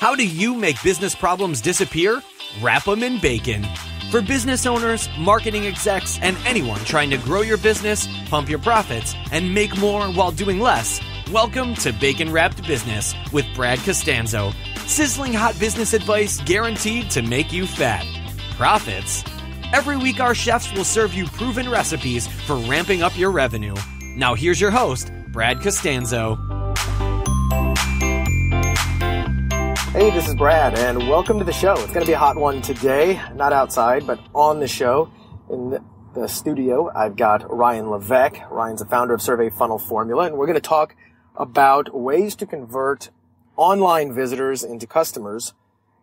How do you make business problems disappear? Wrap them in bacon. For business owners, marketing execs, and anyone trying to grow your business, pump your profits, and make more while doing less, welcome to Bacon Wrapped Business with Brad Costanzo. Sizzling hot business advice guaranteed to make you fat. Profits? Every week our chefs will serve you proven recipes for ramping up your revenue. Now here's your host, Brad Costanzo. Hey, this is Brad, and welcome to the show. It's going to be a hot one today, not outside, but on the show. In the studio, I've got Ryan Levesque. Ryan's the founder of SurveyFunnel Formula, and we're going to talk about ways to convert online visitors into customers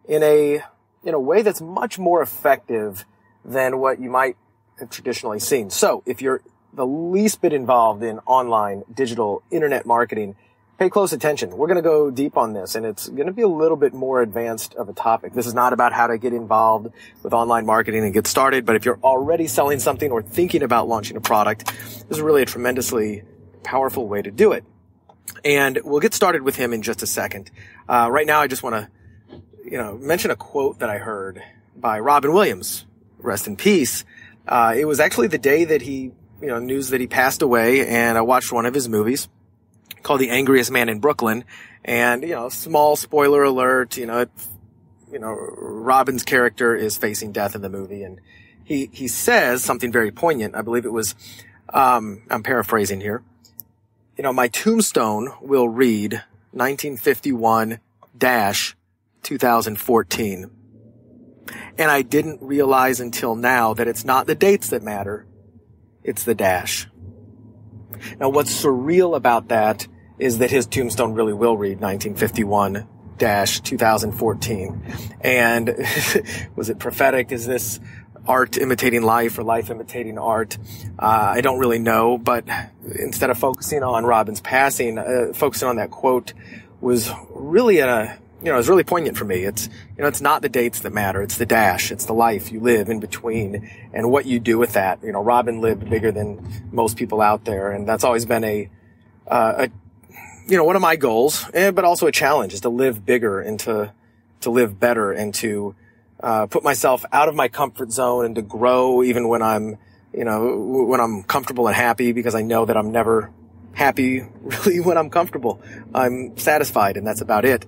in a way that's much more effective than what you might have traditionally seen. So, if you're the least bit involved in online, digital, internet marketing, pay close attention. We're going to go deep on this, and it's going to be a little bit more advanced of a topic. This is not about how to get involved with online marketing and get started, but if you're already selling something or thinking about launching a product, this is really a tremendously powerful way to do it. And we'll get started with him in just a second. Right now, I just want to, mention a quote that I heard by Robin Williams. Rest in peace. It was actually the day that he, news that he passed away, and I watched one of his movies called The Angriest Man in Brooklyn. And, small spoiler alert, Robin's character is facing death in the movie. And he says something very poignant. I believe it was, I'm paraphrasing here. My tombstone will read 1951-2014. And I didn't realize until now that it's not the dates that matter. It's the dash. Now, what's surreal about that is that his tombstone really will read 1951-2014. And was it prophetic? Is this art imitating life or life imitating art? I don't really know, but instead of focusing on Robin's passing, focusing on that quote was really it was really poignant for me. It's not the dates that matter. It's the dash. It's the life you live in between and what you do with that. Robin lived bigger than most people out there. And that's always been one of my goals, but also a challenge, is to live bigger and to live better and to, put myself out of my comfort zone and to grow even when I'm comfortable and happy, because I know that I'm never happy really when I'm comfortable. I'm satisfied, and that's about it.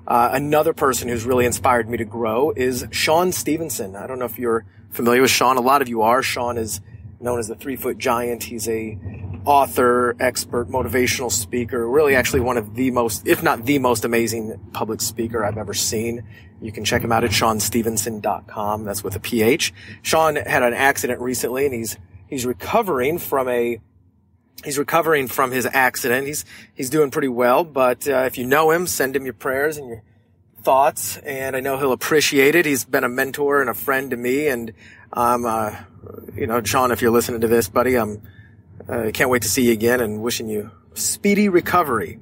Another person who's really inspired me to grow is Sean Stevenson. I don't know if you're familiar with Sean. A lot of you are. Sean is known as the 3-foot giant. He's a author, expert, motivational speaker, really actually one of the most, if not the most amazing public speaker I've ever seen. You can check him out at SeanStevenson.com. That's with a PH. Sean had an accident recently, and he's recovering from his accident. He's doing pretty well, but if you know him, send him your prayers and your thoughts, and I know he'll appreciate it. He's been a mentor and a friend to me, and Sean, if you're listening to this, buddy, I can't wait to see you again and wishing you speedy recovery.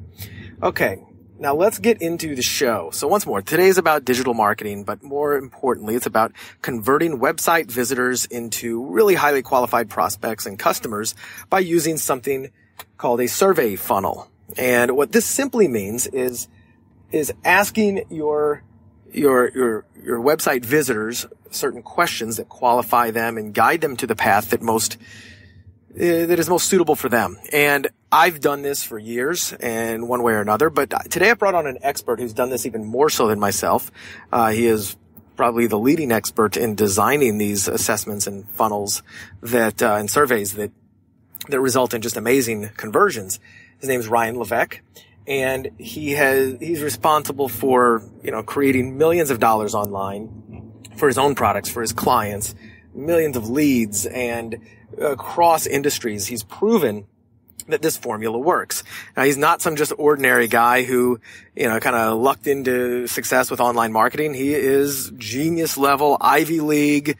Okay, now let's get into the show. So once more, today's about digital marketing, but more importantly, it's about converting website visitors into really highly qualified prospects and customers by using something called a survey funnel. And what this simply means is asking your website visitors certain questions that qualify them and guide them to the path that is most suitable for them. And I've done this for years in one way or another, but today I brought on an expert who's done this even more so than myself. He is probably the leading expert in designing these assessments and funnels and surveys that result in just amazing conversions. His name is Ryan Levesque, and he's responsible for, creating millions of dollars online for his own products, for his clients, millions of leads, and across industries. He's proven that this formula works. Now, he's not some just ordinary guy who, kind of lucked into success with online marketing. He is genius level, Ivy League,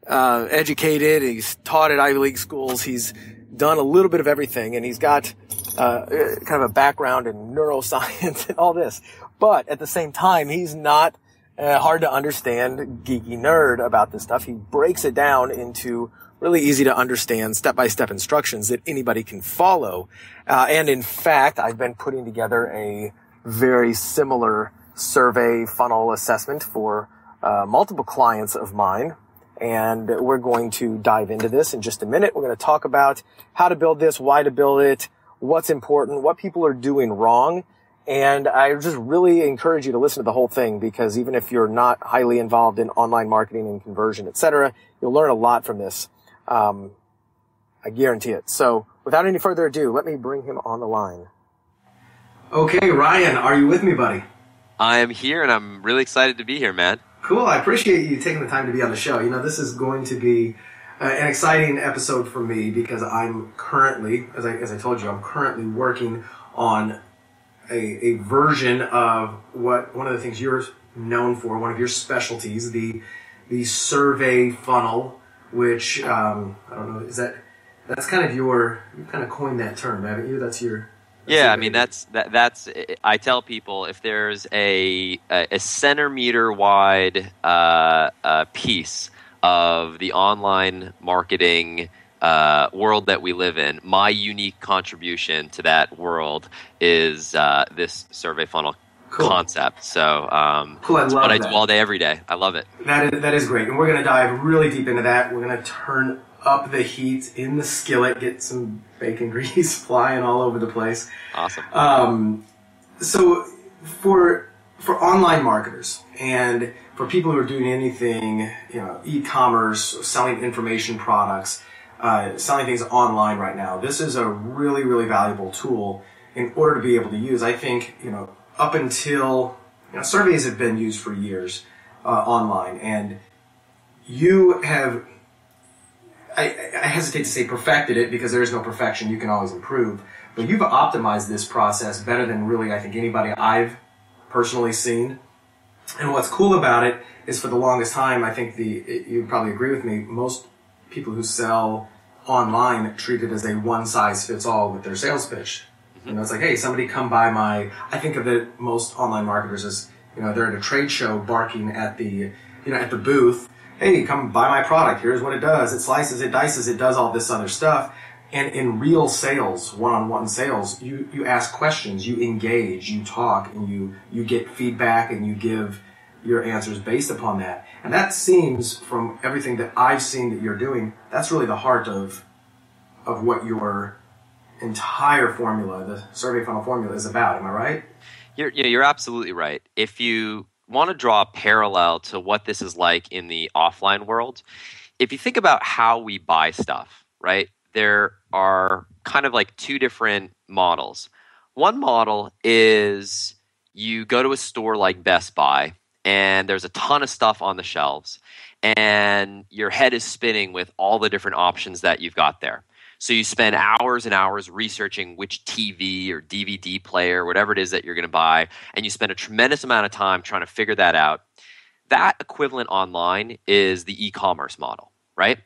educated. He's taught at Ivy League schools. He's done a little bit of everything, and he's got, kind of a background in neuroscience and all this. But at the same time, he's not hard to understand geeky nerd about this stuff. He breaks it down into really easy to understand step-by-step instructions that anybody can follow. And in fact, I've been putting together a very similar survey funnel assessment for multiple clients of mine. And we're going to dive into this in just a minute. We're going to talk about how to build this, why to build it, what's important, what people are doing wrong. And I just really encourage you to listen to the whole thing, because even if you're not highly involved in online marketing and conversion, etc., you'll learn a lot from this. I guarantee it. So without any further ado, let me bring him on the line. Okay, Ryan, are you with me, buddy? I am here, and I'm really excited to be here, man. Cool. I appreciate you taking the time to be on the show. You know, this is going to be an exciting episode for me, because I'm currently, as I told you, I'm currently working on a version of one of the things you're known for, one of your specialties, the survey funnel, which I don't know, that's kind of you kind of coined that term, haven't you? That's your Yeah, I mean that's I tell people, if there's a centimeter wide piece of the online marketing world that we live in, my unique contribution to that world is this survey funnel concept. So cool. I love what I that. do all day, every day. I love it. That is great, and we're going to dive really deep into that. We're going to turn up the heat in the skillet, get some bacon grease flying all over the place. Awesome. So for online marketers and for people who are doing anything, e-commerce, selling information products, selling things online right now, this is a really, really valuable tool in order to be able to use. I think, up until, surveys have been used for years online, and you have, I hesitate to say perfected it, because there is no perfection. You can always improve. But you've optimized this process better than really, I think, anybody I've personally seen. And what's cool about it is, for the longest time, I think you probably agree with me, most people who sell online treat it as a one-size-fits-all with their sales pitch. It's like, hey, somebody come by I think of it, most online marketers as, they're at a trade show barking at the booth, hey, come buy my product, here's what it does, it slices, it dices, it does all this other stuff. And in real sales, one-on-one sales, you ask questions, you engage, you talk, and you get feedback, and you give your answers based upon that. And that seems, from everything that I've seen that you're doing, that's really the heart of what your entire formula, the survey funnel formula, is about. Am I right? You're absolutely right. If you want to draw a parallel to what this is like in the offline world, if you think about how we buy stuff, right? There are kind of like two different models. One model is you go to a store like Best Buy, and there's a ton of stuff on the shelves, and your head is spinning with all the different options that you've got there. So you spend hours and hours researching which TV or DVD player, whatever it is that you're going to buy, and you spend a tremendous amount of time trying to figure that out. That equivalent online is the e-commerce model, right?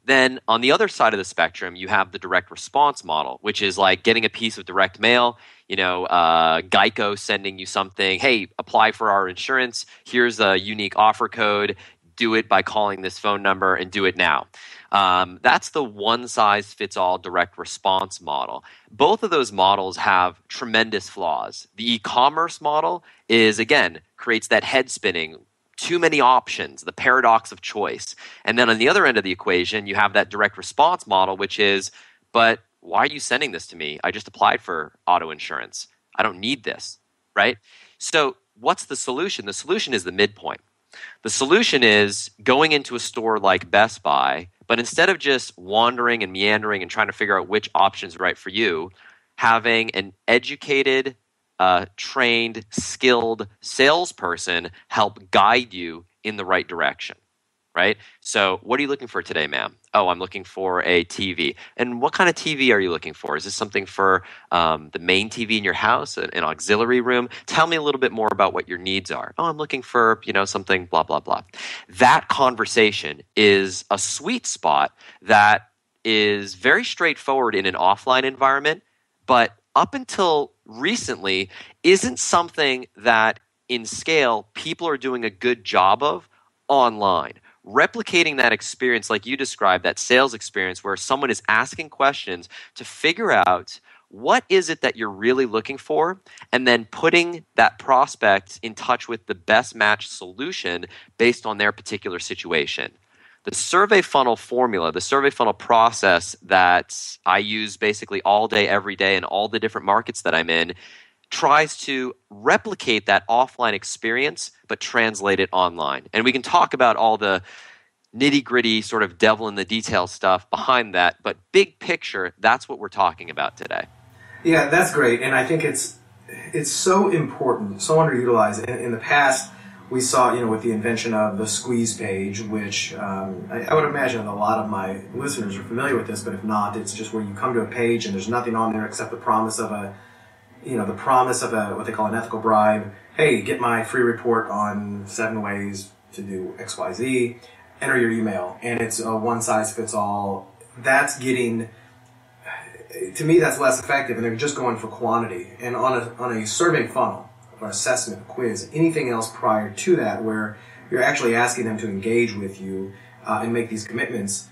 Then on the other side of the spectrum, you have the direct response model, which is like getting a piece of direct mail, Geico sending you something, hey, apply for our insurance, here's a unique offer code, do it by calling this phone number, and do it now. That's the one-size-fits-all direct response model. Both of those models have tremendous flaws. The e-commerce model creates that head spinning, too many options, the paradox of choice. And then on the other end of the equation, you have that direct response model, which is, but why are you sending this to me? I just applied for auto insurance. I don't need this, right? So what's the solution? The solution is the midpoint. The solution is going into a store like Best Buy, but instead of just wandering and meandering and trying to figure out which option is right for you, having an educated, trained, skilled salesperson help guide you in the right direction, right? So what are you looking for today, ma'am? Oh, I'm looking for a TV. And what kind of TV are you looking for? Is this something for the main TV in your house, an auxiliary room? Tell me a little bit more about what your needs are. Oh, I'm looking for, something blah, blah, blah. That conversation is a sweet spot that is very straightforward in an offline environment, but up until recently isn't something that in scale people are doing a good job of online. Replicating that experience like you described, that sales experience where someone is asking questions to figure out what is it that you're really looking for, and then putting that prospect in touch with the best match solution based on their particular situation. The survey funnel formula, the survey funnel process that I use basically all day, every day in all the different markets that I'm in, tries to replicate that offline experience but translate it online. And we can talk about all the nitty-gritty sort of devil in the details stuff behind that, but big picture, that's what we're talking about today. Yeah, that's great, and I think it's so important, so underutilized. In the past, we saw, with the invention of the squeeze page, which I would imagine a lot of my listeners are familiar with this, but if not, it's just where you come to a page and there's nothing on there except the promise of what they call an ethical bribe. Hey, get my free report on 7 ways to do XYZ. Enter your email, and it's a one-size-fits-all. That's getting, to me, that's less effective, and they're just going for quantity. And on a survey funnel, or assessment, quiz, anything else prior to that where you're actually asking them to engage with you and make these commitments,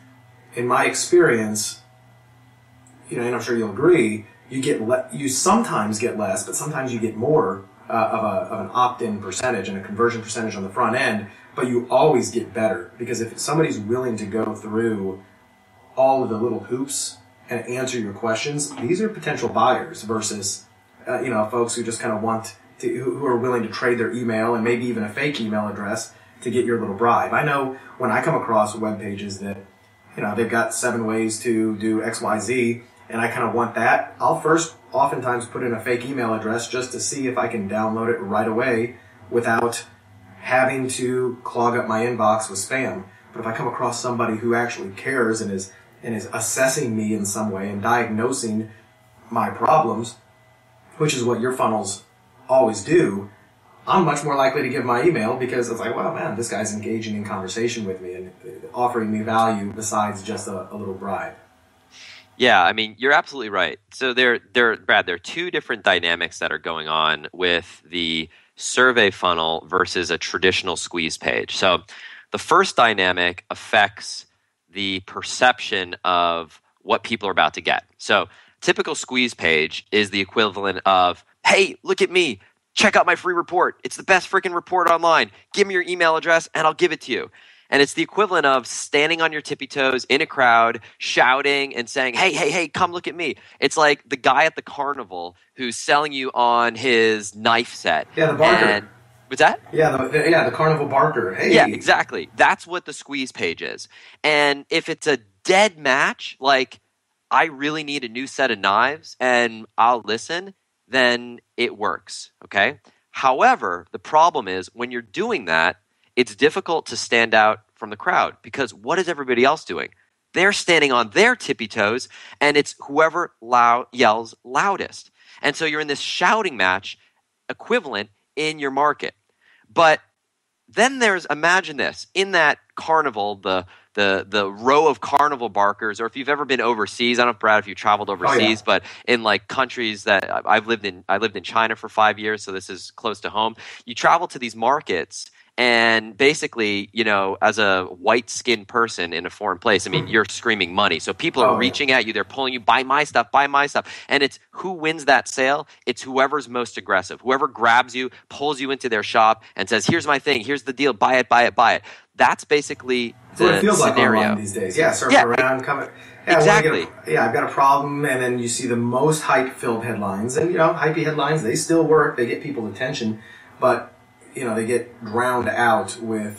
in my experience, and I'm sure you'll agree, you sometimes get less, but sometimes you get more of an opt-in percentage and a conversion percentage on the front end, but you always get better, because if somebody's willing to go through all of the little hoops and answer your questions, these are potential buyers versus folks who just kind of who are willing to trade their email and maybe even a fake email address to get your little bribe. I know when I come across web pages that they've got 7 ways to do XYZ, and I kind of want that, I'll first oftentimes put in a fake email address just to see if I can download it right away without having to clog up my inbox with spam. But if I come across somebody who actually cares and is assessing me in some way and diagnosing my problems, which is what your funnels always do, I'm much more likely to give my email, because it's like, well, man, this guy's engaging in conversation with me and offering me value besides just a little bribe. Yeah, I mean, you're absolutely right. So Brad, there are 2 different dynamics that are going on with the survey funnel versus a traditional squeeze page. So the first dynamic affects the perception of what people are about to get. So typical squeeze page is the equivalent of, hey, look at me. Check out my free report. It's the best freaking report online. Give me your email address and I'll give it to you. And it's the equivalent of standing on your tippy toes in a crowd, shouting and saying, hey, come look at me. It's like the guy at the carnival who's selling you on his knife set. Yeah, the barker. What's that? Yeah, the carnival barker. Hey. Yeah, exactly. That's what the squeeze page is. And if it's a dead match, like I really need a new set of knives and I'll listen, then it works, okay? However, the problem is when you're doing that, it's difficult to stand out from the crowd, because what is everybody else doing? They're standing on their tippy toes, and it's whoever yells loudest. And so you're in this shouting match equivalent in your market. But then imagine this, in that carnival, the row of carnival barkers, or if you've ever been overseas, I don't know, Brad, if you traveled overseas, but in like countries that I lived in China for 5 years, so this is close to home. You travel to these markets, and basically, as a white-skinned person in a foreign place, I mean, you're screaming money. So people are reaching at you. They're pulling you, buy my stuff. And it's who wins that sale? It's whoever's most aggressive. Whoever grabs you, pulls you into their shop, and says, here's my thing. Here's the deal. Buy it. That's basically the what it feels scenario. Like online these days. Yeah, surfing around, coming. Yeah, exactly. I've got a problem, and then you see the most hype-filled headlines. And, hypey headlines, they still work. They get people's attention. But they get drowned out with,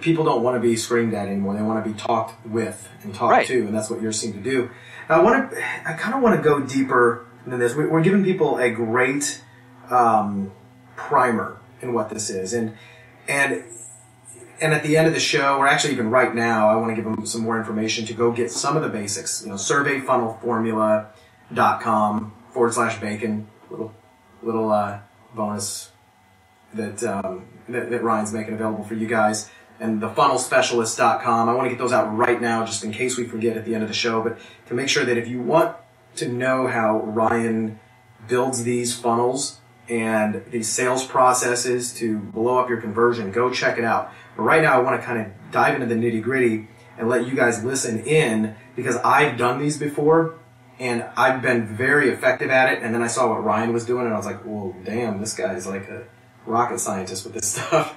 people don't want to be screamed at anymore. They want to be talked with and talked to, and that's what yours seem to do. Now, I kind of want to go deeper than this. We're giving people a great primer in what this is, and at the end of the show, or actually even right now, I want to give them some more information to go get some of the basics. SurveyFunnelFormula.com/bacon. Little bonus that Ryan's making available for you guys, and the funnelspecialist.com. I want to get those out right now just in case we forget at the end of the show, but to make sure that if you want to know how Ryan builds these funnels and these sales processes to blow up your conversion, go check it out. But right now I want to kind of dive into the nitty-gritty and let you guys listen in, because I've done these before And I've been very effective at it. And then I saw what Ryan was doing, and I was like, well, damn, this guy's like a rocket scientist with this stuff.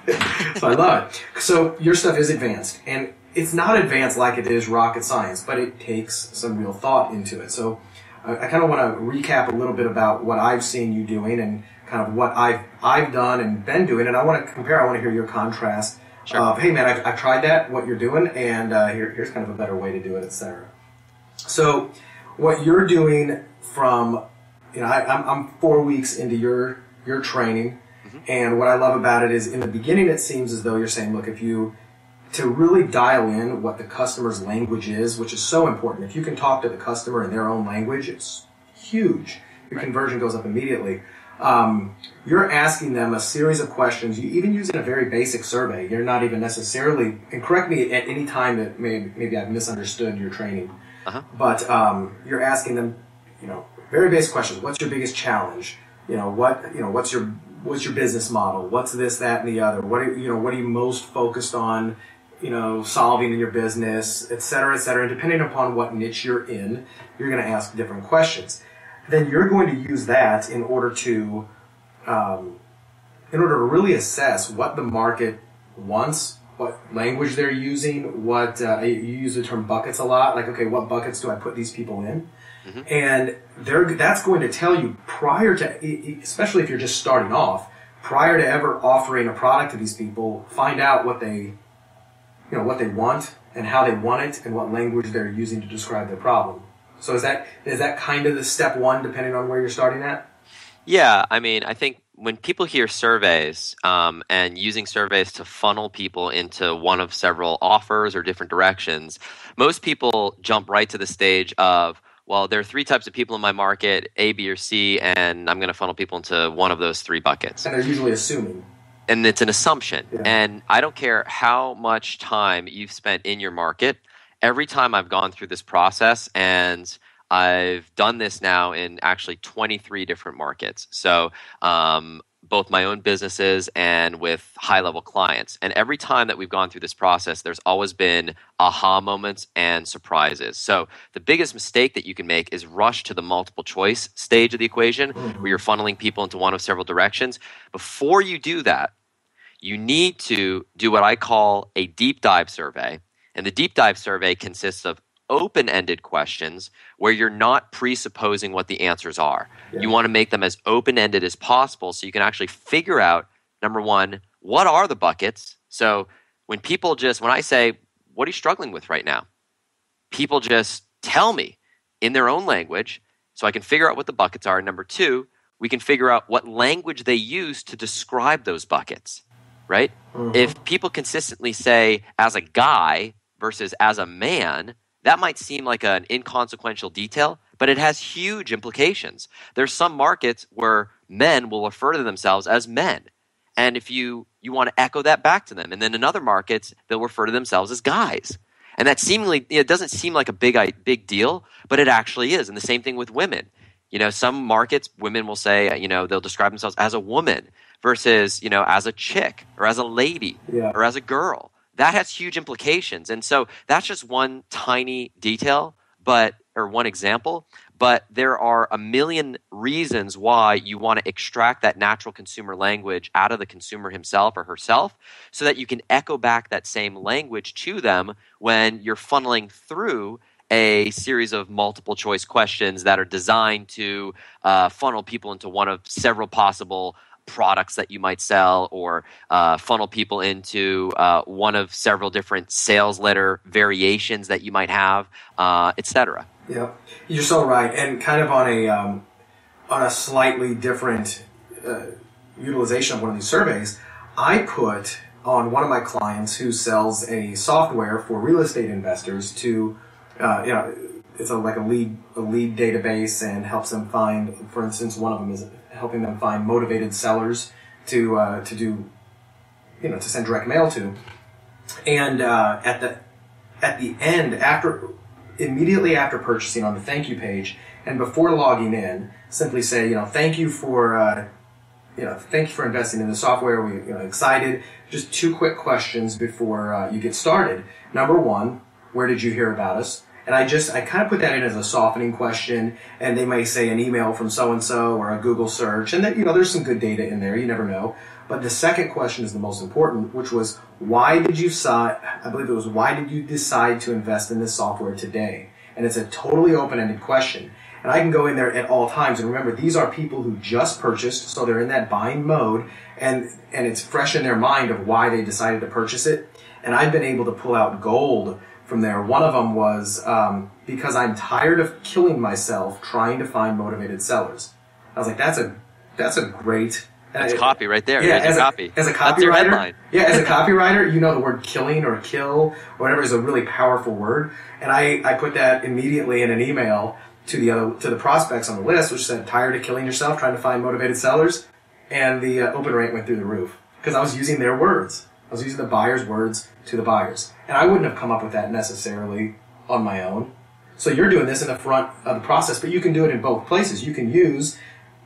So I love it. So your stuff is advanced. And it's not advanced like it is rocket science, but it takes some real thought into it. So I kind of want to recap a little bit about what I've seen you doing and kind of what I've done and been doing. And I want to compare, I want to hear your contrast of, hey man, I've tried that, what you're doing, and here's kind of a better way to do it, etc. So what you're doing from, I'm 4 weeks into your training, and what I love about it is in the beginning it seems as though you're saying, look, to really dial in what the customer's language is, which is so important. If you can talk to the customer in their own language, it's huge. Your conversion goes up immediately. You're asking them a series of questions, even using a very basic survey. You're not even necessarily, and correct me at any time that maybe I've misunderstood your training, but you're asking them, very basic questions. What's your biggest challenge? What's your business model? What's this, that, and the other? What are you most focused on, solving in your business, et cetera, et cetera. And depending upon what niche you're in, you're going to ask different questions. Then you're going to use that in order to really assess what the market wants, what language they're using, what you use the term buckets a lot. Like, okay, what buckets do I put these people in? And that's going to tell you prior to, especially if you're just starting off, prior to ever offering a product to these people, find out what they want and how they want it and what language they're using to describe their problem. So is that kind of the step one, depending on where you're starting at? Yeah, I think when people hear surveys and using surveys to funnel people into one of several offers or different directions, most people jump right to the stage of, well, there are 3 types of people in my market, A, B, or C, and I'm going to funnel people into one of those 3 buckets. And they're usually assuming. And it's an assumption. Yeah. And I don't care how much time you've spent in your market. Every time I've gone through this process, and I've done this now in actually 23 different markets. So both my own businesses and with high-level clients. And every time that we've gone through this process, there's always been aha moments and surprises. So the biggest mistake that you can make is rush to the multiple choice stage of the equation, where you're funneling people into one of several directions. Before you do that, you need to do what I call a deep dive survey. And the deep dive survey consists of open-ended questions where you're not presupposing what the answers are. Yeah. You want to make them as open-ended as possible so you can actually figure out, number one, what are the buckets? So when I say, what are you struggling with right now? People just tell me in their own language so I can figure out what the buckets are. Number two, we can figure out what language they use to describe those buckets, right? If people consistently say as a guy versus as a man, that might seem like an inconsequential detail, but it has huge implications. There's some markets where men will refer to themselves as men. And if you want to echo that back to them. And then in other markets, they'll refer to themselves as guys. And that seemingly, it doesn't seem like a big deal, but it actually is. And the same thing with women. Some markets, women will say, they'll describe themselves as a woman versus, as a chick or as a lady or as a girl. That has huge implications. And so that's just one tiny detail, or one example, but there are a million reasons why you want to extract that natural consumer language out of the consumer himself or herself so that you can echo back that same language to them when you're funneling through a series of multiple choice questions that are designed to funnel people into one of several possible products that you might sell, or funnel people into one of several different sales letter variations that you might have, etc. Yeah, you're so right. And kind of on a slightly different utilization of one of these surveys, I put on one of my clients who sells a software for real estate investors to, it's like a lead database and helps them find, for instance, one of them is helping them find motivated sellers to send direct mail to. And at the end, immediately after purchasing, on the thank you page and before logging in, simply say, thank you for investing in the software. We're excited. Just 2 quick questions before you get started. Number 1, where did you hear about us? And I kind of put that in as a softening question, and they may say an email from so-and-so or a Google search, and that, there's some good data in there, you never know. But the second question is the most important, which was, why did you decide to invest in this software today? And it's a totally open-ended question. And I can go in there at all times. And remember, these are people who just purchased, so they're in that buying mode, and it's fresh in their mind of why they decided to purchase it. And I've been able to pull out gold from there. One of them was because I'm tired of killing myself trying to find motivated sellers. I was like, that's a great... That's copy right there. Yeah, as a copywriter. That's your headline. Yeah, as a copywriter, the word killing or kill or whatever is a really powerful word. And I put that immediately in an email to the prospects on the list, which said, tired of killing yourself trying to find motivated sellers. And the open rate went through the roof because I was using their words. I was using the buyer's words to the buyers. And I wouldn't have come up with that necessarily on my own. So you're doing this in the front of the process, but you can do it in both places. You can use,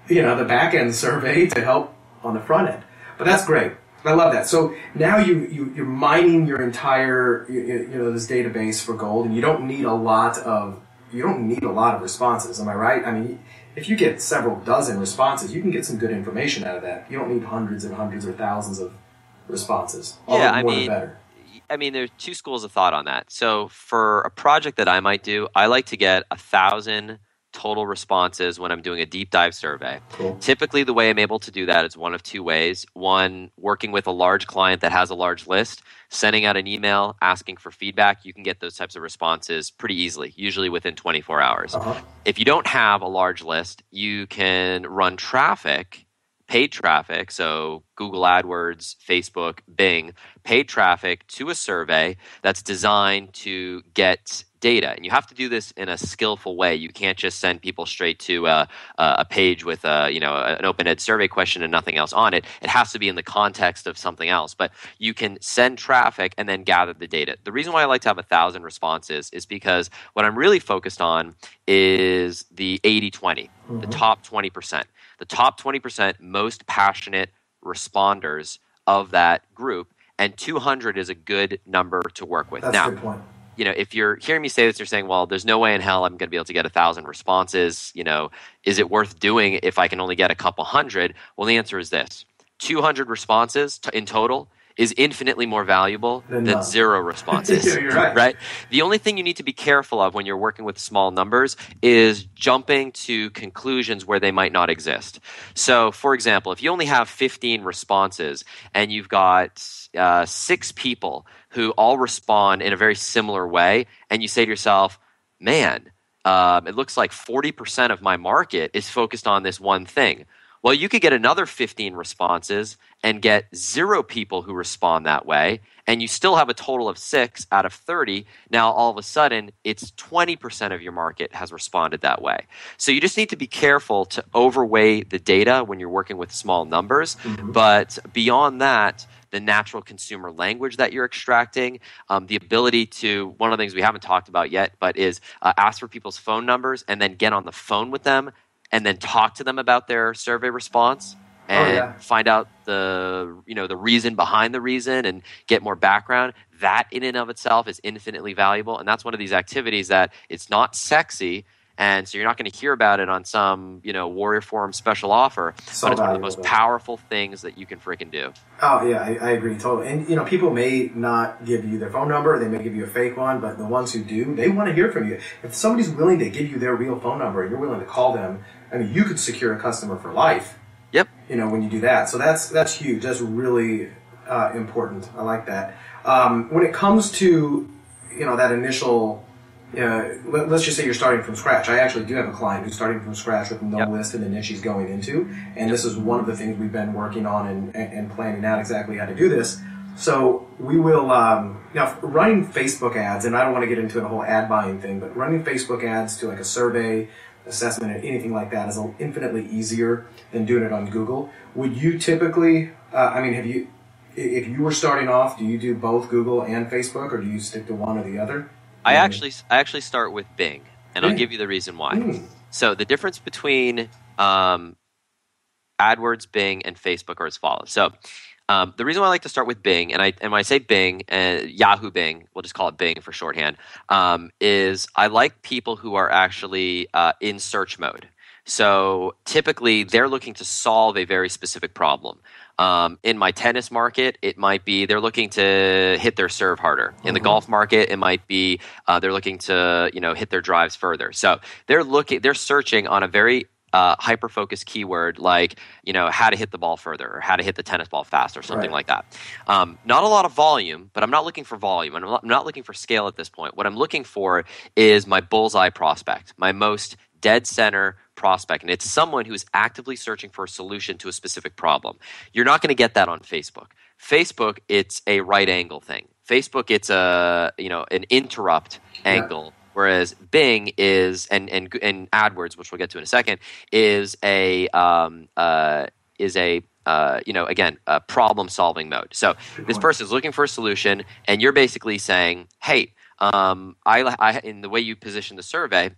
the back end survey to help on the front end. But that's great. I love that. So now you're mining your entire, this database for gold, and you don't need a lot of responses. Am I right? I mean, if you get several dozen responses, you can get some good information out of that. You don't need hundreds and hundreds or thousands of responses. The more the better. I mean, there's two schools of thought on that. So for a project that I might do, I like to get 1,000 total responses when I'm doing a deep dive survey. Cool. Typically, the way I'm able to do that is one of two ways. One, working with a large client that has a large list, sending out an email, asking for feedback. You can get those types of responses pretty easily, usually within 24 hours. Uh-huh. If you don't have a large list, you can run traffic, paid traffic, so Google AdWords, Facebook, Bing, paid traffic to a survey that's designed to get data. And you have to do this in a skillful way. You can't just send people straight to a page with an open-ended survey question and nothing else on it. It has to be in the context of something else. But you can send traffic and then gather the data. The reason why I like to have 1,000 responses is because what I'm really focused on is the 80-20, the top 20%. The top 20% most passionate responders of that group, and 200 is a good number to work with. That's now, a good point. If you're hearing me say this, you're saying, well, there's no way in hell I'm going to be able to get 1,000 responses. Is it worth doing if I can only get a couple hundred? Well, the answer is this. 200 responses in total is infinitely more valuable than 0 responses. Yeah, you're right. Right? The only thing you need to be careful of when you're working with small numbers is jumping to conclusions where they might not exist. So, for example, if you only have 15 responses and you've got 6 people who all respond in a very similar way, and you say to yourself, man, it looks like 40% of my market is focused on this one thing. Well, you could get another 15 responses and get 0 people who respond that way, and you still have a total of 6 out of 30. Now, all of a sudden, it's 20% of your market has responded that way. So you just need to be careful to overweigh the data when you're working with small numbers. But beyond that, the natural consumer language that you're extracting, the ability to, one of the things we haven't talked about yet, but is ask for people's phone numbers and then get on the phone with them and then talk to them about their survey response and find out the reason behind the reason and get more background. That in and of itself is infinitely valuable. And that's one of these activities that it's not sexy. And so you're not going to hear about it on some, Warrior Forum special offer, but it's one of the most powerful things that you can freaking do. Oh, yeah, I agree totally. And, people may not give you their phone number. They may give you a fake one, but the ones who do, they want to hear from you. If somebody's willing to give you their real phone number and you're willing to call them, I mean, you could secure a customer for life. Yep. When you do that. So that's huge. That's really important. I like that. When it comes to, that initial... let's just say you're starting from scratch. I actually do have a client who's starting from scratch with no list in the niche he's going into. And this is one of the things we've been working on and planning out exactly how to do this. So we will, running Facebook ads, and I don't want to get into a whole ad buying thing, but running Facebook ads to like a survey, assessment, or anything like that is infinitely easier than doing it on Google. Would you typically, if you were starting off, do you do both Google and Facebook, or do you stick to one or the other? I actually start with Bing, and I'll give you the reason why. So the difference between AdWords, Bing, and Facebook are as follows. So the reason why I like to start with Bing, and when I say Bing, Yahoo Bing, we'll just call it Bing for shorthand, is I like people who are actually in search mode. So typically they're looking to solve a very specific problem. In my tennis market, it might be they're looking to hit their serve harder. In the golf market, it might be they're looking to hit their drives further. So they're searching on a very hyper-focused keyword like how to hit the ball further or how to hit the tennis ball faster, something like that. Not a lot of volume, but I'm not looking for volume. I'm not looking for scale at this point. What I'm looking for is my bullseye prospect, my most dead center prospect, and it's someone who is actively searching for a solution to a specific problem. You're not going to get that on Facebook. Facebook, it's a right angle thing. Facebook, it's an interrupt angle. Whereas Bing is and AdWords, which we'll get to in a second, is a problem solving mode. So this person is looking for a solution, and you're basically saying, "Hey, in the way you position the survey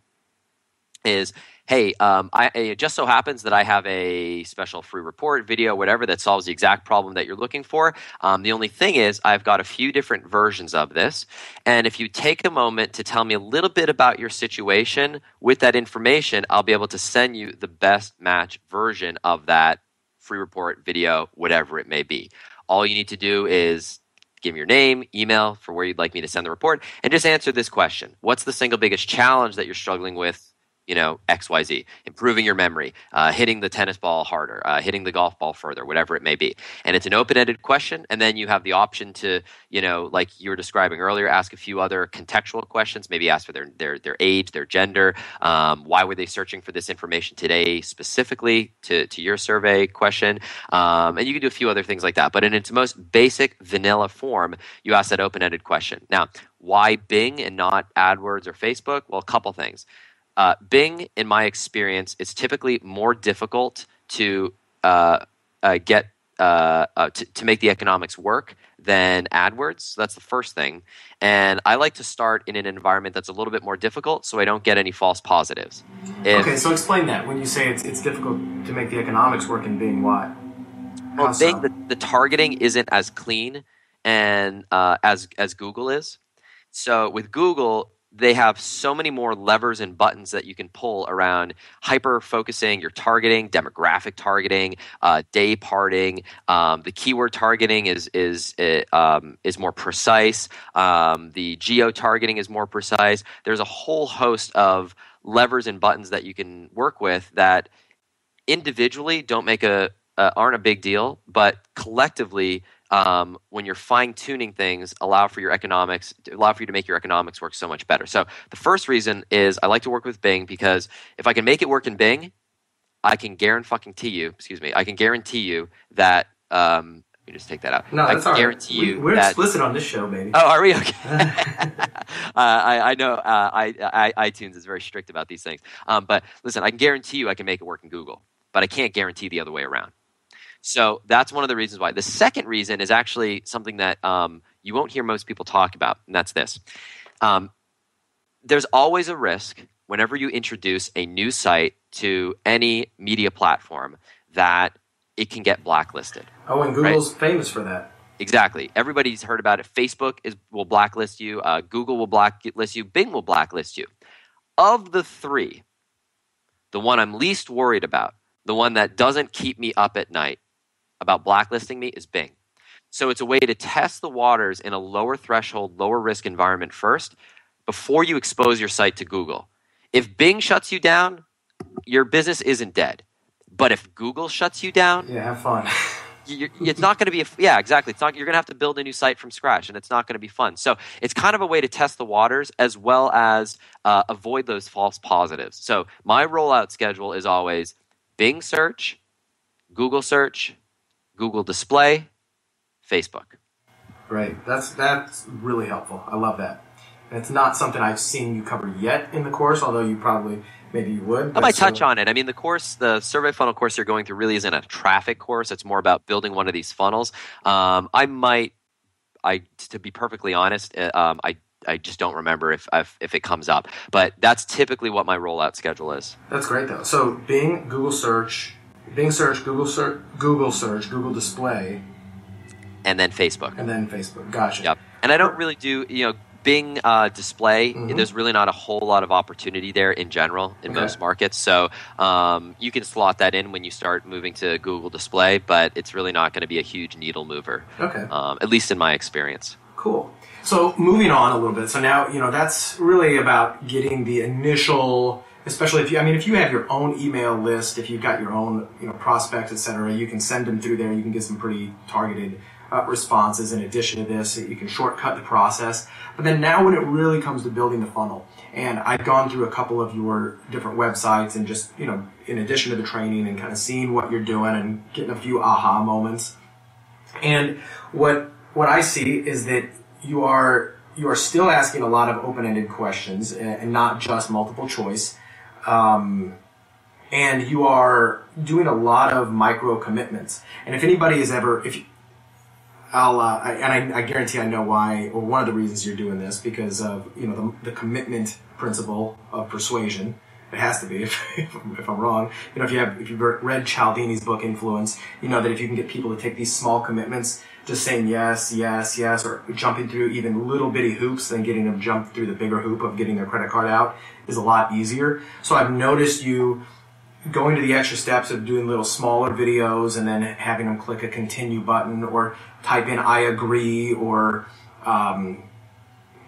is." Hey, it just so happens that I have a special free report, video, whatever, that solves the exact problem that you're looking for. The only thing is I've got a few different versions of this. And if you take a moment to tell me a little bit about your situation with that information, I'll be able to send you the best match version of that free report, video, whatever it may be. All you need to do is give me your name, email for where you'd like me to send the report, and just answer this question. What's the single biggest challenge that you're struggling with? XYZ, improving your memory, hitting the tennis ball harder, hitting the golf ball further, whatever it may be. And it's an open-ended question, and then you have the option to, like you were describing earlier, ask a few other contextual questions, maybe ask for their age, their gender, why were they searching for this information today specifically to your survey question, and you can do a few other things like that. But in its most basic vanilla form, you ask that open-ended question. Now, why Bing and not AdWords or Facebook? Well, a couple things. Bing, in my experience, is typically more difficult to get to make the economics work than AdWords. So that's the first thing. And I like to start in an environment that's a little bit more difficult so I don't get any false positives. Okay, so explain that. When you say it's difficult to make the economics work in Bing, why? Well, Bing, the targeting isn't as clean and as Google is. So with Google, they have so many more levers and buttons that you can pull around hyper-focusing your targeting, demographic targeting, day parting. The keyword targeting is more precise. The geo-targeting is more precise. There's a whole host of levers and buttons that you can work with that individually aren't a big deal, but collectively, when you're fine-tuning things, allow for you to make your economics work so much better. So the first reason is I like to work with Bing because if I can make it work in Bing, I can guarantee you that let me just take that out. No, that's all right. We're explicit on this show, baby. Oh, are we? Okay. I know iTunes is very strict about these things. But listen, I can guarantee you I can make it work in Google, but I can't guarantee the other way around. So that's one of the reasons why. The second reason is actually something that you won't hear most people talk about, and that's this. There's always a risk whenever you introduce a new site to any media platform that it can get blacklisted. Oh, and Google's famous for that. Exactly. Everybody's heard about it. Facebook will blacklist you. Google will blacklist you. Bing will blacklist you. Of the three, the one I'm least worried about, the one that doesn't keep me up at night about blacklisting me is Bing. So it's a way to test the waters in a lower threshold, lower risk environment first before you expose your site to Google. If Bing shuts you down, your business isn't dead. But if Google shuts you down, have fun. It's not going to be exactly. You're going to have to build a new site from scratch, and it's not going to be fun. So it's kind of a way to test the waters as well as avoid those false positives. So my rollout schedule is always Bing search, Google search, Google display, Facebook. Great. That's really helpful. I love that. And it's not something I've seen you cover yet in the course, although maybe you would. I might touch on it. I mean, the survey funnel course you're going through really isn't a traffic course. It's more about building one of these funnels. To be perfectly honest, I just don't remember if it comes up. But that's typically what my rollout schedule is. That's great, though. So Bing, Google search, Bing search, Google search, Google display, and then Facebook. Gotcha. Yep. And I don't really do, Bing display, there's really not a whole lot of opportunity there in general in most markets. So you can slot that in when you start moving to Google display, but it's really not going to be a huge needle mover, at least in my experience. Cool. So moving on a little bit. So now, that's really about getting the initial, especially if you have your own email list, if you've got your own, prospects, et cetera, you can send them through there. You can get some pretty targeted responses in addition to this. You can shortcut the process. But then now when it really comes to building the funnel, and I've gone through a couple of your different websites and just, in addition to the training and kind of seeing what you're doing and getting a few aha moments. And what I see is that you are still asking a lot of open-ended questions and not just multiple choice. And you are doing a lot of micro commitments. And if anybody has ever, I guarantee I know why, or one of the reasons you're doing this, because of the commitment principle of persuasion. It has to be, if I'm wrong. If you've read Cialdini's book Influence, you know that if you can get people to take these small commitments, just saying yes, yes, yes, or jumping through even little bitty hoops, then getting them jump through the bigger hoop of getting their credit card out is a lot easier. So I've noticed you going to the extra steps of doing little smaller videos and then having them click a continue button or type in I agree or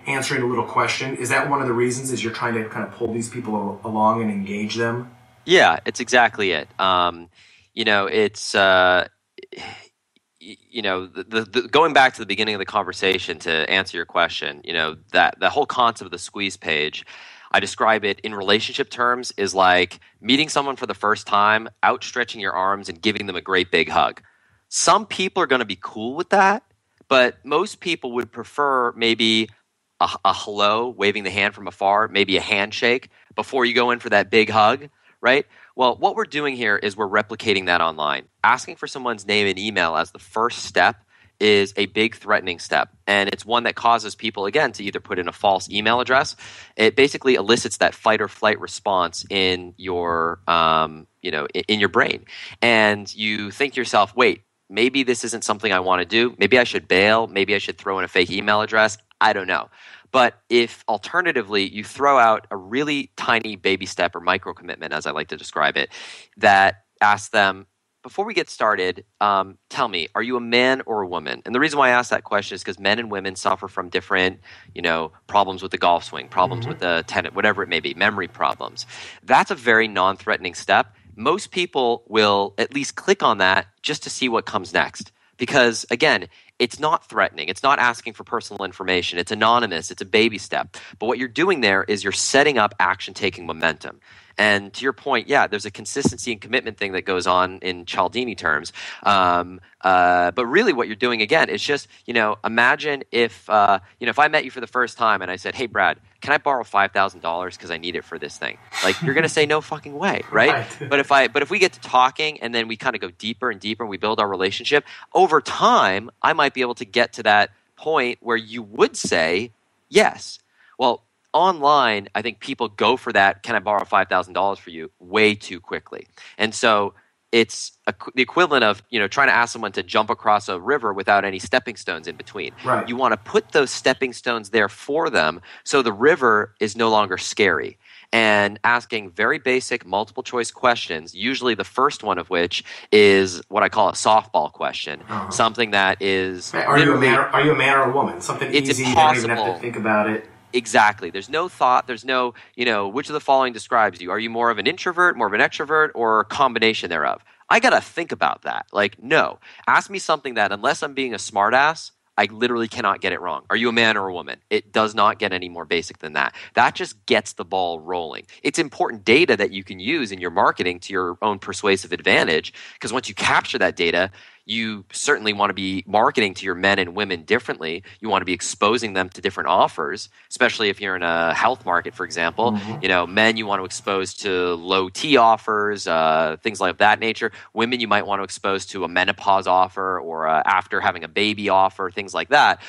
answering a little question. Is that one of the reasons is you're trying to kind of pull these people along and engage them? Yeah, it's exactly it. It's going back to the beginning of the conversation to answer your question, that the whole concept of the squeeze page, I describe it in relationship terms is like meeting someone for the first time, outstretching your arms and giving them a great big hug. Some people are going to be cool with that, but most people would prefer maybe a hello, waving the hand from afar, maybe a handshake before you go in for that big hug, right? Well, what we're doing here is we're replicating that online. Asking for someone's name and email as the first step is a big threatening step. And it's one that causes people, again, to either put in a false email address. It basically elicits that fight or flight response in your, in your brain. And you think to yourself, wait, maybe this isn't something I want to do. Maybe I should bail. Maybe I should throw in a fake email address. I don't know. But if alternatively you throw out a really tiny baby step or micro commitment, as I like to describe it, that asks them, before we get started, tell me, are you a man or a woman? And the reason why I ask that question is because men and women suffer from different, problems with the golf swing, problems with the tennis, whatever it may be, memory problems. That's a very non-threatening step. Most people will at least click on that just to see what comes next. Because, again, it's not threatening. It's not asking for personal information. It's anonymous. It's a baby step. But what you're doing there is you're setting up action-taking momentum. And to your point, yeah, there's a consistency and commitment thing that goes on in Cialdini terms. But really what you're doing, again, is just, imagine if I met you for the first time and I said, hey, Brad, can I borrow $5,000 because I need it for this thing? Like, you're going to say no fucking way, right? But if we get to talking and then we kind of go deeper and deeper and we build our relationship, over time, I might be able to get to that point where you would say yes. Well, online, I think people go for that, can I borrow $5,000 for you, way too quickly. And so it's the equivalent of, trying to ask someone to jump across a river without any stepping stones in between. Right. You want to put those stepping stones there for them so the river is no longer scary. And asking very basic multiple choice questions, usually the first one of which is what I call a softball question, something that is are you a man or a woman? Something it's easy, impossible. you don't even have to think about it. Exactly. There's no thought. There's no, which of the following describes you? Are you more of an introvert, more of an extrovert, or a combination thereof? I got to think about that. Like, no. Ask me something that, unless I'm being a smartass, I literally cannot get it wrong. Are you a man or a woman? It does not get any more basic than that. That just gets the ball rolling. It's important data that you can use in your marketing to your own persuasive advantage, because once you capture that data, you certainly want to be marketing to your men and women differently. You want to be exposing them to different offers, especially if you're in a health market, for example. Men you want to expose to low T offers, things like that nature. Women you might want to expose to a menopause offer or after having a baby offer, things like that.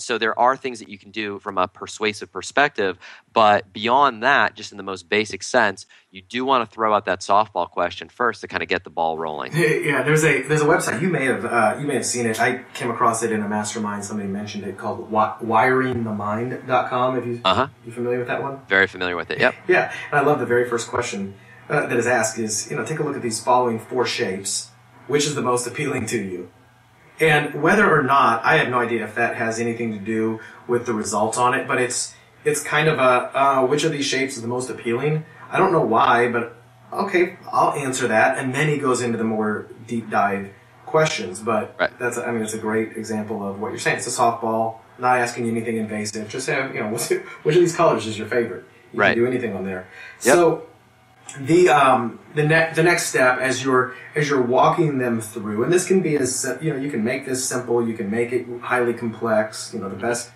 So there are things that you can do from a persuasive perspective, But beyond that, just in the most basic sense, you do want to throw out that softball question first to kind of get the ball rolling. Yeah, there's a website, you may have seen it. I came across it in a mastermind. Somebody mentioned it, called wiringthemind.com. You familiar with that one? Very familiar with it. Yep. Yeah, and I love the very first question that is asked is, take a look at these following 4 shapes. Which is the most appealing to you? And whether or not, I have no idea if that has anything to do with the results on it, but it's kind of which of these shapes is the most appealing? I don't know why, but okay, I'll answer that. And then he goes into the more deep dive questions. But right. It's a great example of what you're saying. It's a softball, not asking you anything invasive. Just say, which of these colors is your favorite? You can do anything on there. Yep. So the next step as you're walking them through, and this can be as you can make this simple, you can make it highly complex. The best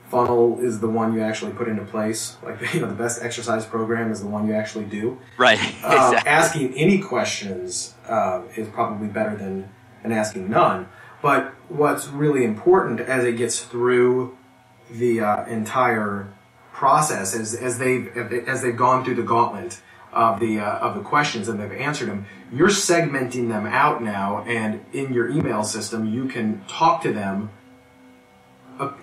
funnel is the one you actually put into place. Like the best exercise program is the one you actually do. Right. Exactly. Asking any questions is probably better than asking none. But what's really important as it gets through the entire process, as they've gone through the gauntlet of the questions and they've answered them, you're segmenting them out now, and in your email system you can talk to them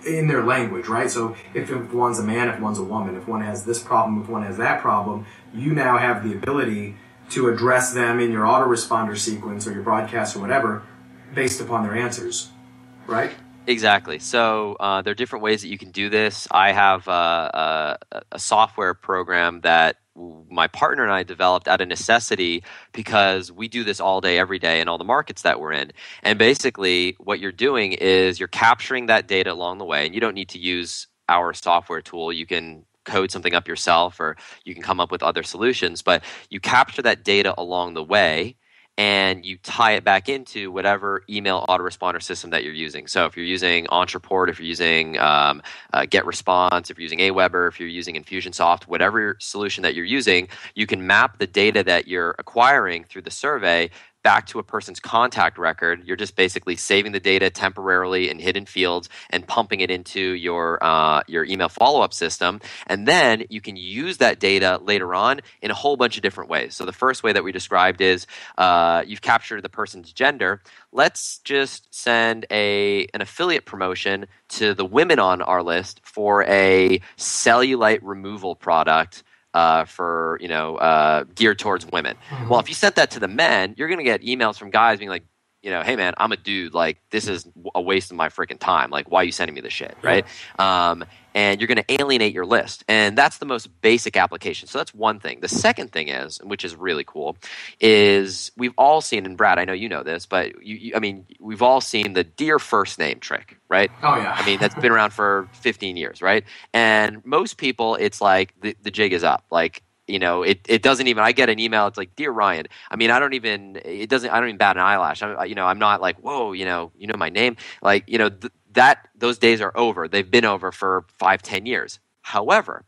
in their language, right? So if one's a man, if one's a woman, if one has this problem, if one has that problem, you now have the ability to address them in your autoresponder sequence or your broadcast or whatever based upon their answers, right? Exactly. So there are different ways that you can do this. I have a software program that my partner and I developed out of necessity because we do this all day, every day in all the markets that we're in. And basically what you're doing is you're capturing that data along the way, and you don't need to use our software tool. You can code something up yourself, or you can come up with other solutions, but you capture that data along the way and you tie it back into whatever email autoresponder system that you're using. So if you're using Entreport, if you're using GetResponse, if you're using Aweber, if you're using Infusionsoft, whatever solution that you're using, you can map the data that you're acquiring through the survey back to a person's contact record. You're just basically saving the data temporarily in hidden fields and pumping it into your email follow-up system. And then you can use that data later on in a whole bunch of different ways. So the first way that we described is you've captured the person's gender. Let's just send an affiliate promotion to the women on our list for a cellulite removal product for geared towards women. Mm-hmm. Well, if you sent that to the men, you're going to get emails from guys being like, hey man, I'm a dude. Like, this is a waste of my freaking time. Like, why are you sending me this shit, right? And you're going to alienate your list, and that's the most basic application. So that's one thing. The second thing is, which is really cool, is we've all seen, and Brad, I know you know this, but we've all seen the dear first name trick, right? Oh yeah. That's been around for 15 years, right? And most people, it's like the jig is up. Like, it doesn't even, I get an email, it's like, Dear Ryan. I don't even bat an eyelash. I'm not like, whoa, my name. Like, those days are over. They've been over for 5-10 years. However,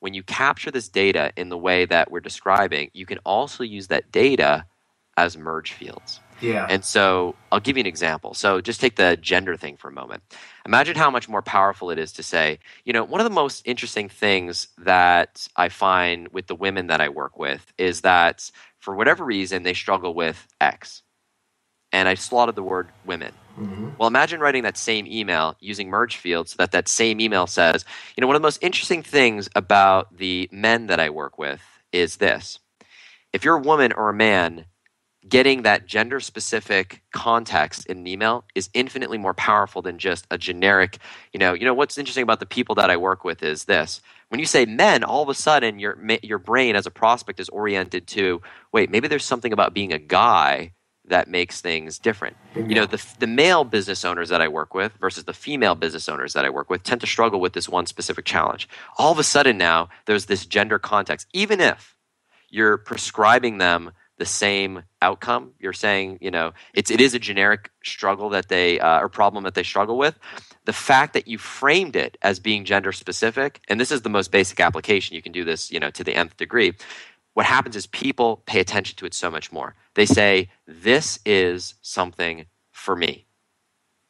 when you capture this data in the way that we're describing, you can also use that data as merge fields. Yeah. And so I'll give you an example. So just take the gender thing for a moment. Imagine how much more powerful it is to say, one of the most interesting things that I find with the women that I work with is that for whatever reason, they struggle with X. And I slotted the word women. Mm-hmm. Well, imagine writing that same email using merge fields so that same email says, one of the most interesting things about the men that I work with is this. If you're a woman or a man, getting that gender-specific context in an email is infinitely more powerful than just a generic, what's interesting about the people that I work with is this. When you say men, all of a sudden your brain as a prospect is oriented to, wait, maybe there's something about being a guy that makes things different. Yeah. The male business owners that I work with versus the female business owners that I work with tend to struggle with this one specific challenge. All of a sudden now, there's this gender context. Even if you're prescribing them the same outcome, you're saying, it is a generic struggle that they or problem that they struggle with. The fact that you framed it as being gender specific, and this is the most basic application, you can do this, to the nth degree. What happens is people pay attention to it so much more. They say, this is something for me,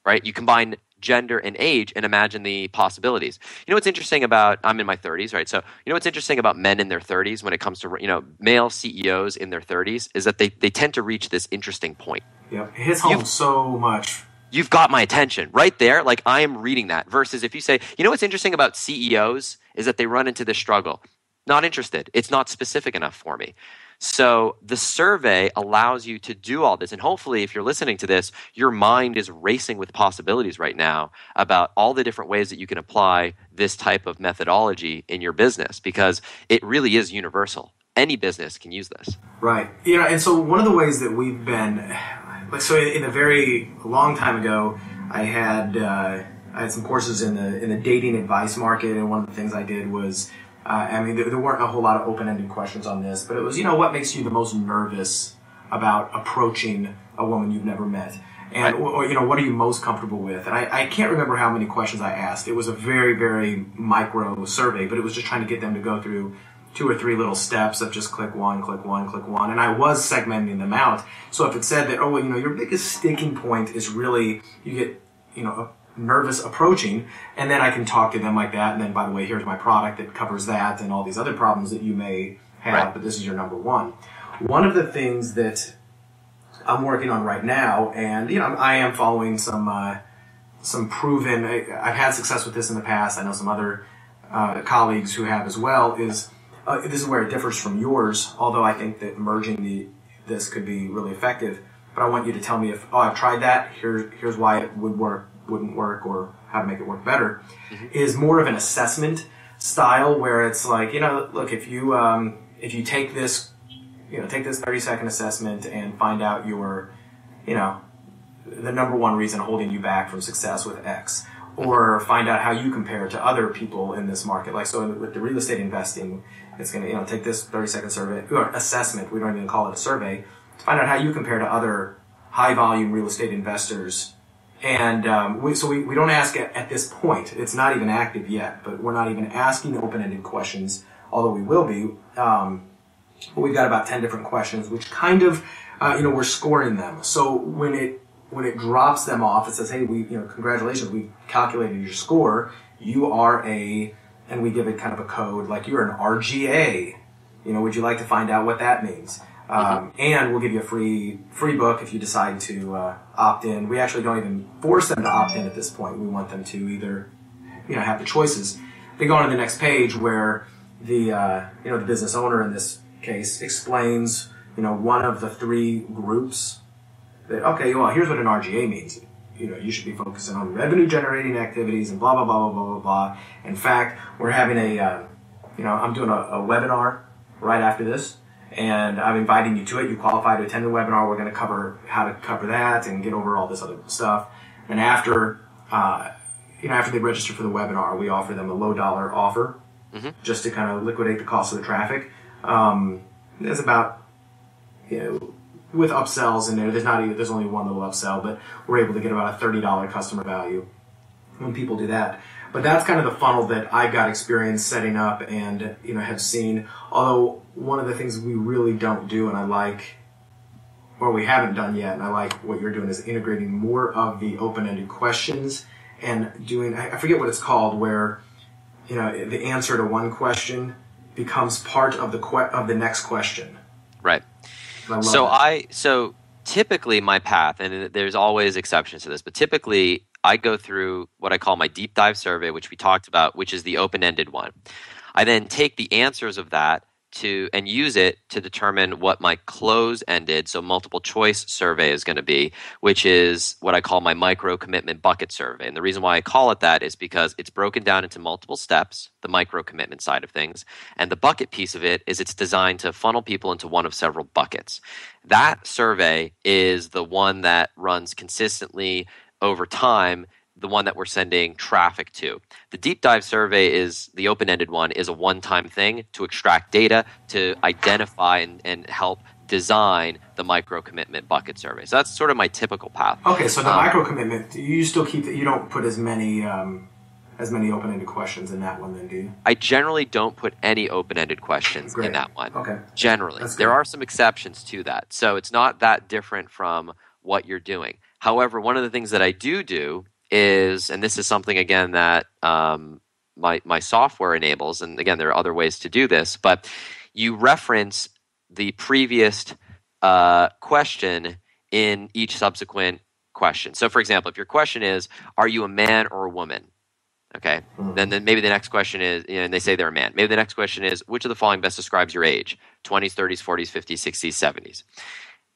right? You combine gender, and age and imagine the possibilities. You know what's interesting about, I'm in my 30s, right? So you know what's interesting about men in their 30s when it comes to, male CEOs in their 30s is that they tend to reach this interesting point. Yep. It hits home so much. You've got my attention right there. Like I am reading that versus if you say, you know what's interesting about CEOs is that they run into this struggle. Not interested. It's not specific enough for me. So the survey allows you to do all this. And hopefully if you're listening to this, your mind is racing with possibilities right now about all the different ways that you can apply this type of methodology in your business because it really is universal. Any business can use this. Right. And so one of the ways that we've been, so in a very long time ago, I had some courses in the dating advice market, and one of the things I did was, there weren't a whole lot of open-ended questions on this, but it was, what makes you the most nervous about approaching a woman you've never met? And, or what are you most comfortable with? And I can't remember how many questions I asked. It was a very, very micro survey, but it was just trying to get them to go through 2 or 3 little steps of just click one, click one, click one. And I was segmenting them out. So if it said that, your biggest sticking point is really, you get, nervous approaching, and then I can talk to them like that. And then, by the way, here's my product that covers that and all these other problems that you may have, but this is your number one. One of the things that I'm working on right now, and I am following some proven. I've had success with this in the past. I know some other colleagues who have as well. Is this is where it differs from yours? Although I think that merging this could be really effective. But I want you to tell me if I've tried that. Here's why it wouldn't work, or how to make it work better. Is more of an assessment style where it's like, look, if you take this, take this 30-second assessment and find out your, the number one reason holding you back from success with X, or find out how you compare to other people in this market. Like, so with the real estate investing, it's going to, take this 30-second survey, or assessment, we don't even call it a survey, to find out how you compare to other high-volume real estate investors. And we don't ask at this point. It's not even active yet, but we're not even asking open-ended questions, although we will be. But we've got about 10 different questions, which kind of, we're scoring them. So when it drops them off, it says, hey, congratulations, we calculated your score. You are and we give it kind of a code, like you're an RGA. Would you like to find out what that means? And we'll give you a free book if you decide to opt in. We actually don't even force them to opt in at this point. We want them to either, have the choices. They go on to the next page where the business owner in this case explains, one of the 3 groups that, okay, well, here's what an RGA means. You should be focusing on revenue generating activities and blah, blah, blah, blah, blah, blah, blah. In fact, we're having I'm doing a webinar right after this. And I'm inviting you to it. You qualify to attend the webinar. We're going to cover how to cover that and get over all this other stuff. And after they register for the webinar, we offer them a low dollar offer just to kind of liquidate the cost of the traffic. There's about, with upsells in there's only one little upsell, but we're able to get about a $30 customer value when people do that. But that's kind of the funnel that I got experience setting up and, have seen. Although one of the things we really don't do, and I like, or we haven't done yet, and I like what you're doing, is integrating more of the open-ended questions and doing, I forget what it's called, where, the answer to one question becomes part of the next question. Right. So typically my path, and there's always exceptions to this, but typically I go through what I call my deep dive survey, which we talked about, which is the open-ended one. I then take the answers of that and use it to determine what my close-ended, so multiple choice survey is going to be, which is what I call my micro commitment bucket survey. And the reason why I call it that is because it's broken down into multiple steps, the micro commitment side of things, and the bucket piece of it is it's designed to funnel people into one of several buckets. That survey is the one that runs consistently over time, the one that we're sending traffic to. The deep dive survey is the open-ended one, is a one-time thing to extract data, to identify and help design the micro commitment bucket survey. So that's sort of my typical path. Okay, so the micro commitment, you still keep you don't put as many open-ended questions in that one then, do you? I generally don't put any open-ended questions in that one. Okay. Generally. There are some exceptions to that. So it's not that different from what you're doing. However, one of the things that I do is, and this is something again that my software enables, and again there are other ways to do this, but you reference the previous question in each subsequent question. So for example, if your question is, are you a man or a woman? Okay, then maybe the next question is, and they say they're a man. Maybe the next question is, which of the following best describes your age? 20s, 30s, 40s, 50s, 60s, 70s.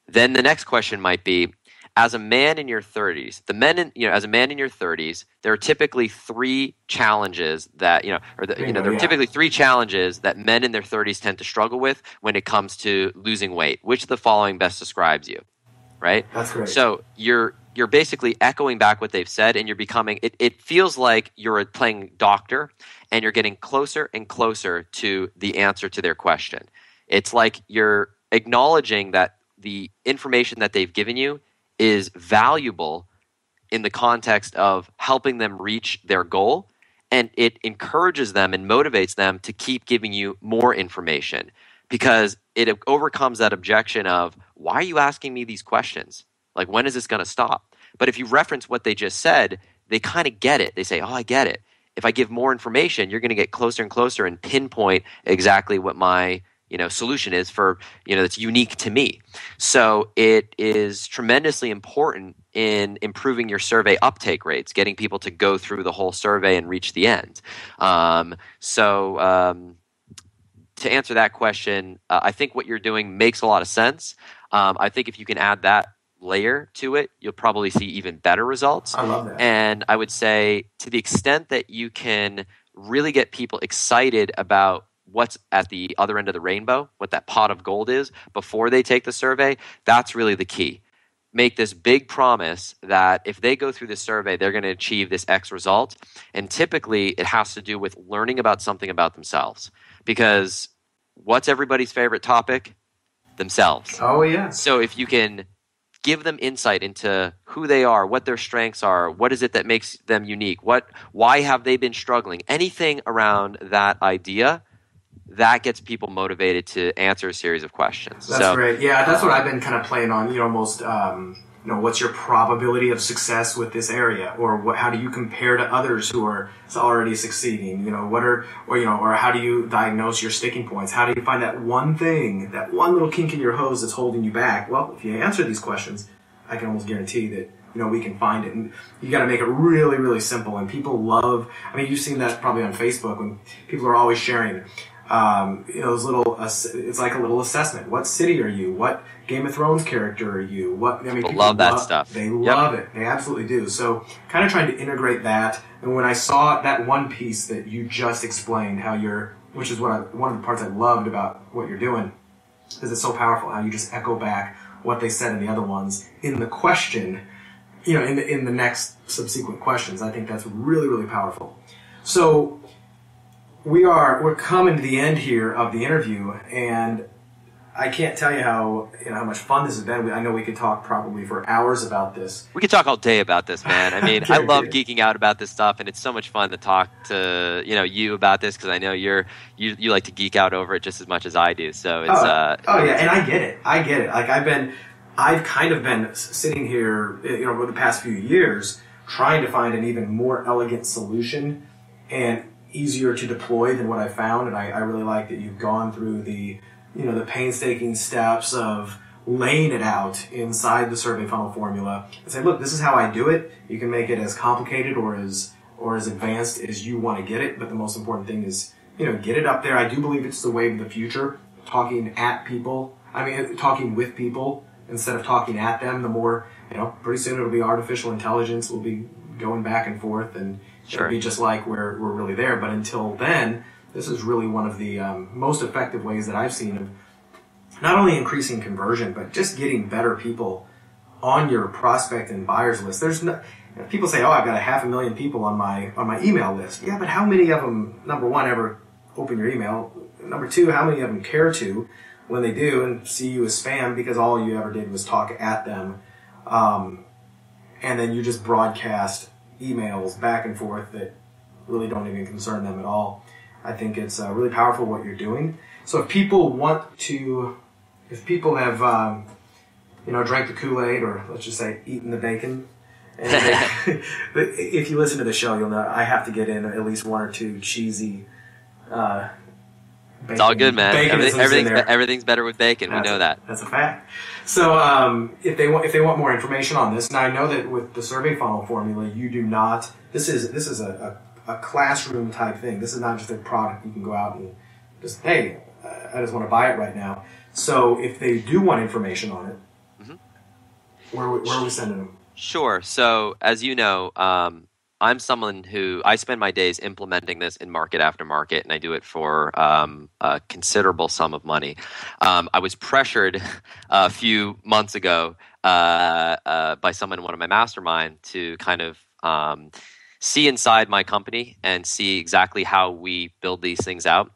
Then the next question might be, as a man in your 30s, as a man in your 30s, there are typically three challenges that, there are typically three challenges that men in their 30s tend to struggle with when it comes to losing weight. Which of the following best describes you? Right? That's great. So you're basically echoing back what they've said, and you're becoming, it feels like you're playing doctor, and you're getting closer and closer to the answer to their question. It's like you're acknowledging that the information that they've given you is valuable in the context of helping them reach their goal, and it encourages them and motivates them to keep giving you more information, because it overcomes that objection of, why are you asking me these questions? Like, when is this going to stop? But if you reference what they just said, they kind of get it. They say, oh, I get it. If I give more information, you're going to get closer and closer and pinpoint exactly what my solution is for, that's unique to me. So it is tremendously important in improving your survey uptake rates, getting people to go through the whole survey and reach the end. To answer that question, I think what you're doing makes a lot of sense. I think if you can add that layer to it, you'll probably see even better results. I love that. And I would say, to the extent that you can really get people excited about what's at the other end of the rainbow, what that pot of gold is before they take the survey, that's really the key. Make this big promise that if they go through this survey, they're going to achieve this X result. And typically it has to do with learning about something about themselves. Because what's everybody's favorite topic? Themselves. Oh, yeah. So if you can give them insight into who they are, what their strengths are, what is it that makes them unique, why have they been struggling, anything around that idea, that gets people motivated to answer a series of questions. That's great. Yeah, that's what I've been kind of playing on. Almost, what's your probability of success with this area, or how do you compare to others who are already succeeding? Or how do you diagnose your sticking points? How do you find that one thing, that one little kink in your hose that's holding you back? Well, if you answer these questions, I can almost guarantee that we can find it. And you got to make it really, really simple. And people love. You've seen that probably on Facebook when people are always sharing. Those little, it's like a little assessment. What city are you? What Game of Thrones character are you? People love that stuff. They love it. They absolutely do. So kind of trying to integrate that. And when I saw that one piece that you just explained, which is one of the parts I loved about what you're doing, is it's so powerful how you just echo back what they said in the other ones in the question, in the next subsequent questions. I think that's really, really powerful. So we're coming to the end here of the interview, and I can't tell you how much fun this has been. I know we could talk probably for hours about this. We could talk all day about this, man. I love geeking out about this stuff, and it's so much fun to talk to you about this, because I know you like to geek out over it just as much as I do. So it's yeah, and I get it. Like I've kind of been sitting here, over the past few years, trying to find an even more elegant solution and easier to deploy than what I found. And I really like that you've gone through the painstaking steps of laying it out inside the survey funnel formula and say, look, this is how I do it. You can make it as complicated or as advanced as you want to get it. But the most important thing is, get it up there. I do believe it's the wave of the future. Talking with people instead of talking at them. The more, pretty soon it'll be artificial intelligence. We'll be going back and forth, and it'll be just like we're really there. But until then, this is really one of the most effective ways that I've seen of not only increasing conversion, but just getting better people on your prospect and buyers list. People say, I've got 500,000 people on my email list. Yeah, but how many of them, number one, ever open your email? Number two, how many of them care to when they do and see you as spam because all you ever did was talk at them, and then you just broadcast emails back and forth that really don't even concern them at all. I think it's really powerful what you're doing. So if people have drank the Kool-Aid, or let's just say eaten the bacon, And if you listen to the show, you'll know I have to get in at least one or two cheesy. Bacon, it's all good, man. Everything's better with bacon. We know that. That's a fact. So if they want more information on this, now I know that with the survey funnel formula, you do not. This is a classroom type thing. This is not just a product you can go out and just, hey, I just want to buy it right now. So if they do want information on it, where are we sending them? Sure. So as you know, I'm someone who I spend my days implementing this in market after market, and I do it for a considerable sum of money. I was pressured a few months ago by someone in one of my mastermind to kind of see inside my company and see exactly how we build these things out.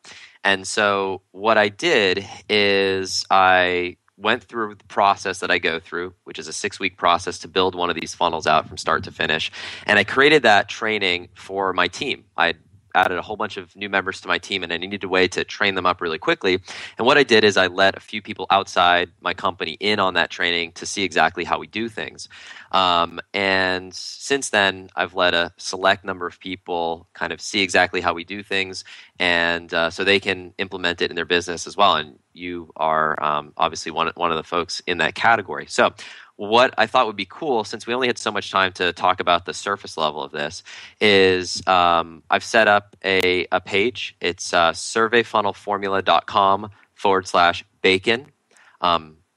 And so what I did is I went through the process that I go through, which is a 6-week process to build one of these funnels out from start to finish. And I created that training for my team. I added a whole bunch of new members to my team, and I needed a way to train them up really quickly. And what I did is I let a few people outside my company in on that training to see exactly how we do things. And since then, I've let a select number of people kind of see exactly how we do things, and so they can implement it in their business as well. And you are obviously one of the folks in that category. So what I thought would be cool, since we only had so much time to talk about the surface level of this, is I've set up a page. It's surveyfunnelformula.com/bacon.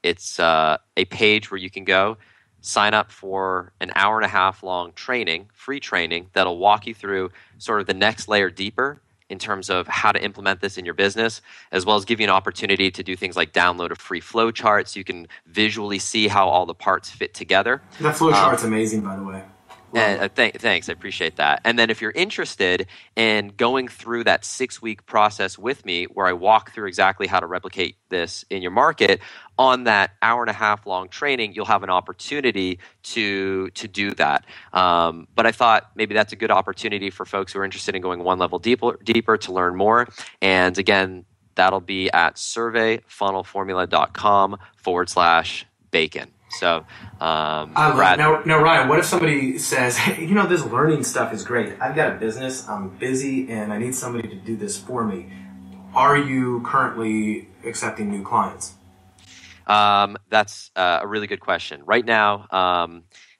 It's a page where you can go sign up for an hour and a half long training, free training, that'll walk you through sort of the next layer deeper in terms of how to implement this in your business, as well as give you an opportunity to do things like download a free flow chart so you can visually see how all the parts fit together. That flow chart's amazing, by the way. Thanks, I appreciate that. And then if you're interested in going through that 6-week process with me, where I walk through exactly how to replicate this in your market, on that hour and a half long training, you'll have an opportunity to do that. But I thought maybe that's a good opportunity for folks who are interested in going one level deeper to learn more. And again, that'll be at surveyfunnelformula.com/bacon. So, Brad. Now, Ryan, what if somebody says, hey, this learning stuff is great. I've got a business, I'm busy, and I need somebody to do this for me. Are you currently accepting new clients? That's a really good question. Right now,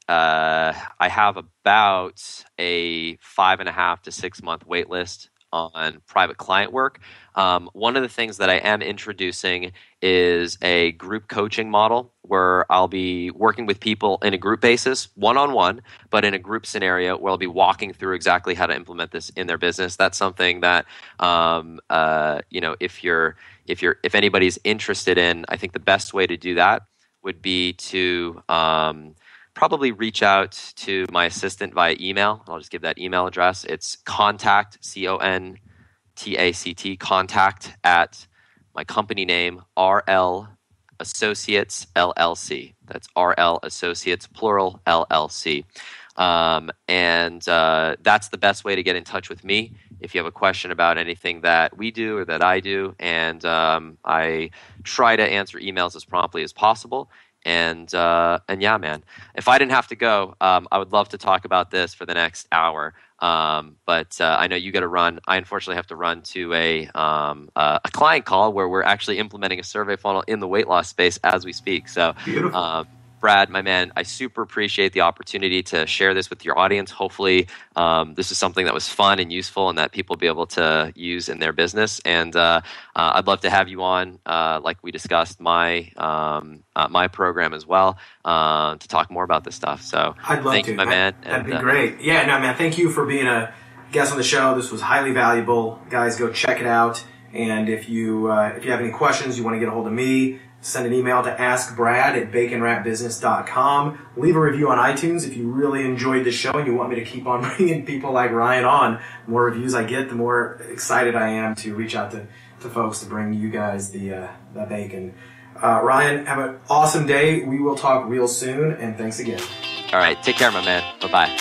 I have about a 5.5 to 6 month wait list on private client work. One of the things that I am introducing is a group coaching model where I'll be working with people in a group basis, one-on-one, but in a group scenario where I'll be walking through exactly how to implement this in their business. That's something that, if anybody's interested in, I think the best way to do that would be to probably reach out to my assistant via email. I'll just give that email address. It's contact, CONTACT, contact at my company name, RL Associates LLC. That's RL Associates, plural, LLC. And that's the best way to get in touch with me if you have a question about anything that we do or that I do. And I try to answer emails as promptly as possible. And yeah, man, if I didn't have to go, I would love to talk about this for the next hour. But I know you got to run. I unfortunately have to run to a client call where we're actually implementing a survey funnel in the weight loss space as we speak. So, Brad, my man, I super appreciate the opportunity to share this with your audience. Hopefully, this is something that was fun and useful and that people will be able to use in their business. And I'd love to have you on, like we discussed, my program as well, to talk more about this stuff. So I'd love thank to. you, my man. That'd be great. Yeah, no, man, thank you for being a guest on the show. This was highly valuable. Guys, go check it out. And if you have any questions, you want to get a hold of me, send an email to askbrad@baconwrapbusiness.com. Leave a review on iTunes if you really enjoyed the show and you want me to keep on bringing people like Ryan on. The more reviews I get, the more excited I am to reach out to folks to bring you guys the bacon. Ryan, have an awesome day. We will talk real soon, and thanks again. All right. Take care, my man. Bye-bye.